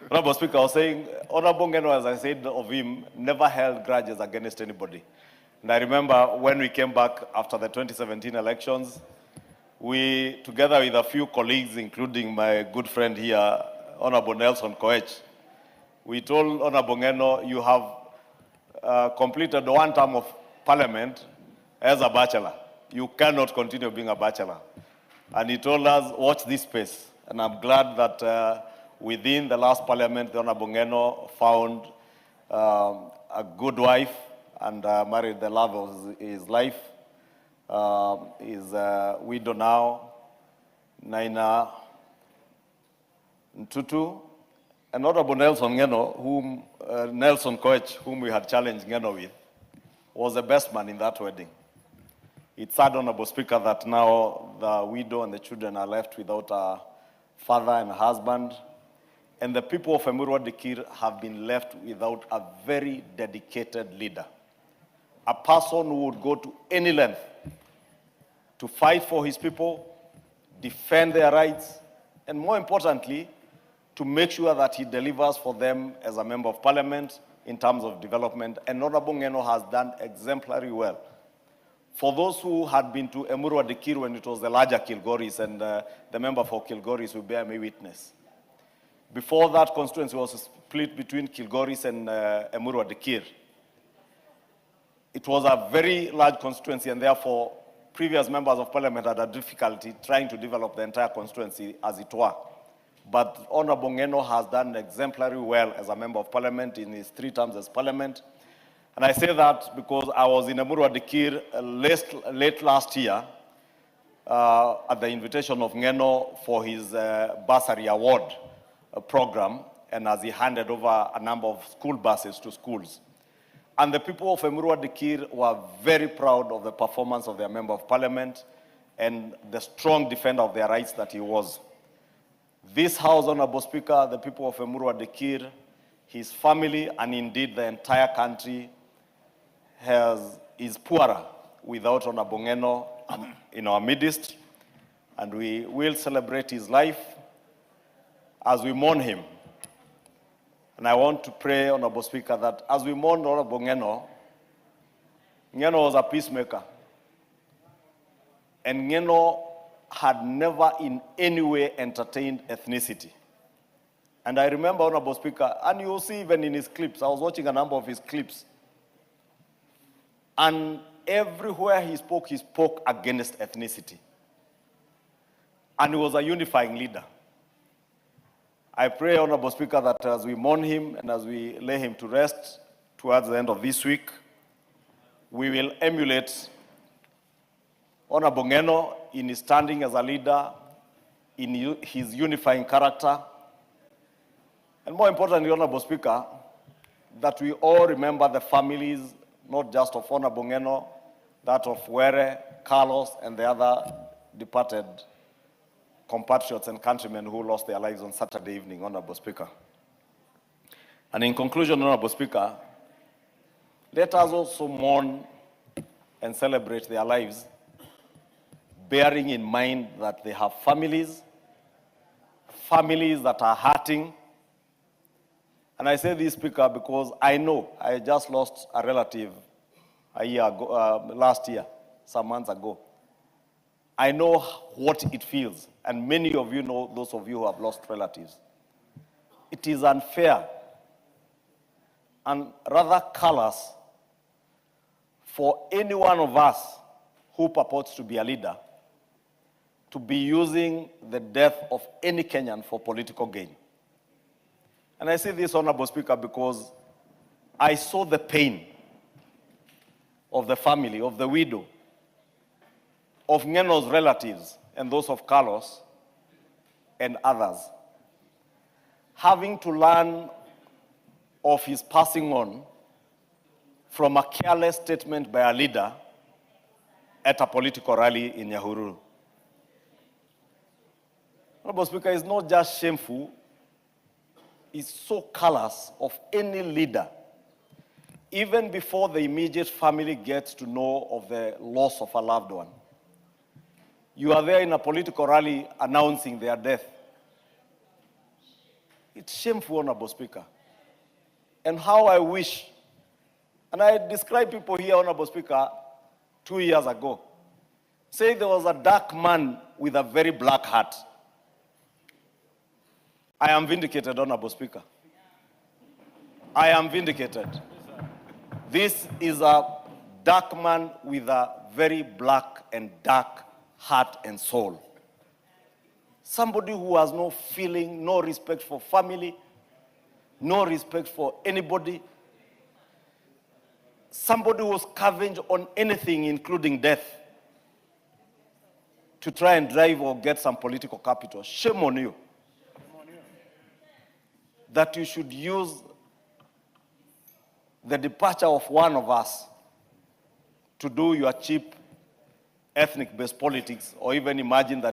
Honorable Speaker, I was saying, Honorable Ngeno, as I said of him, never held grudges against anybody. And I remember when we came back after the 2017 elections, we, together with a few colleagues, including my good friend here, Honorable Nelson Koech, we told Honorable Ngeno, you have completed one term of parliament as a bachelor. You cannot continue being a bachelor. And he told us, watch this space. And I'm glad that within the last parliament, the Honorable Ngeno found a good wife and married the love of his life. Is a widow now, Naina Ntutu. And Honorable Nelson Ngeno, Nelson Koech, whom we had challenged Ngeno with, was the best man in that wedding. It's sad, Honorable Speaker, that now the widow and the children are left without a father and a husband. And the people of Emurua Dikir have been left without a very dedicated leader. A person who would go to any length to fight for his people, defend their rights, and more importantly, to make sure that he delivers for them as a member of parliament in terms of development. And Honorable Ngeno has done exemplary well. For those who had been to Emurua Dikir when it was the larger Kilgoris, and the member for Kilgoris will bear me witness. Before that constituency was split between Kilgoris and Emurua Dikir. It was a very large constituency, and therefore previous members of parliament had a difficulty trying to develop the entire constituency as it were. But Honorable Ngeno has done exemplary well as a member of parliament in his 3 terms as parliament. And I say that because I was in Emurua Dikir late last year at the invitation of Ngeno for his bursary award program, and as he handed over a number of school buses to schools. And the people of Emurua Dikir were very proud of the performance of their member of parliament and the strong defender of their rights that he was. This House, Honorable Speaker, the people of Emurua Dikir, his family, and indeed the entire country is poorer without Honorable Ngeno in our midst, and we will celebrate his life as we mourn him. And I want to pray, Honorable Speaker, that as we mourn Honorable Ngeno, Ngeno was a peacemaker. And Ngeno had never in any way entertained ethnicity. And I remember, Honorable Speaker, and you'll see even in his clips, I was watching a number of his clips, and everywhere he spoke against ethnicity. And he was a unifying leader. I pray, Honorable Speaker, that as we mourn him and as we lay him to rest towards the end of this week, we will emulate Honorable Ngeno in his standing as a leader, in his unifying character, and more importantly, Honorable Speaker, that we all remember the families, not just of Honorable Ngeno, that of Were, Carlos, and the other departed compatriots and countrymen who lost their lives on Saturday evening, Honorable Speaker. And in conclusion, Honorable Speaker, let us also mourn and celebrate their lives, bearing in mind that they have families that are hurting. And I say this, Speaker, because I know I just lost a relative a year ago, last year, some months ago. I know what it feels, and many of you know, those of you who have lost relatives. It is unfair and rather callous for any one of us who purports to be a leader to be using the death of any Kenyan for political gain. And I say this, Honorable Speaker, because I saw the pain of the family, of the widow, of Ngeno's relatives, and those of Carlos and others, having to learn of his passing on from a careless statement by a leader at a political rally in Nyahururu. Honorable Speaker, it's not just shameful, it's so callous of any leader, even before the immediate family gets to know of the loss of a loved one. You are there in a political rally announcing their death. It's shameful, Honorable Speaker. And how I wish, and I described people here, Honorable Speaker, 2 years ago, say there was a dark man with a very black heart. I am vindicated, Honorable Speaker. I am vindicated. This is a dark man with a very black and dark heart and soul. Somebody who has no feeling, no respect for family, no respect for anybody. Somebody who scavenged on anything, including death, to try and drive or get some political capital. Shame on you. That you should use the departure of one of us to do your cheap ethnic-based politics, or even imagine that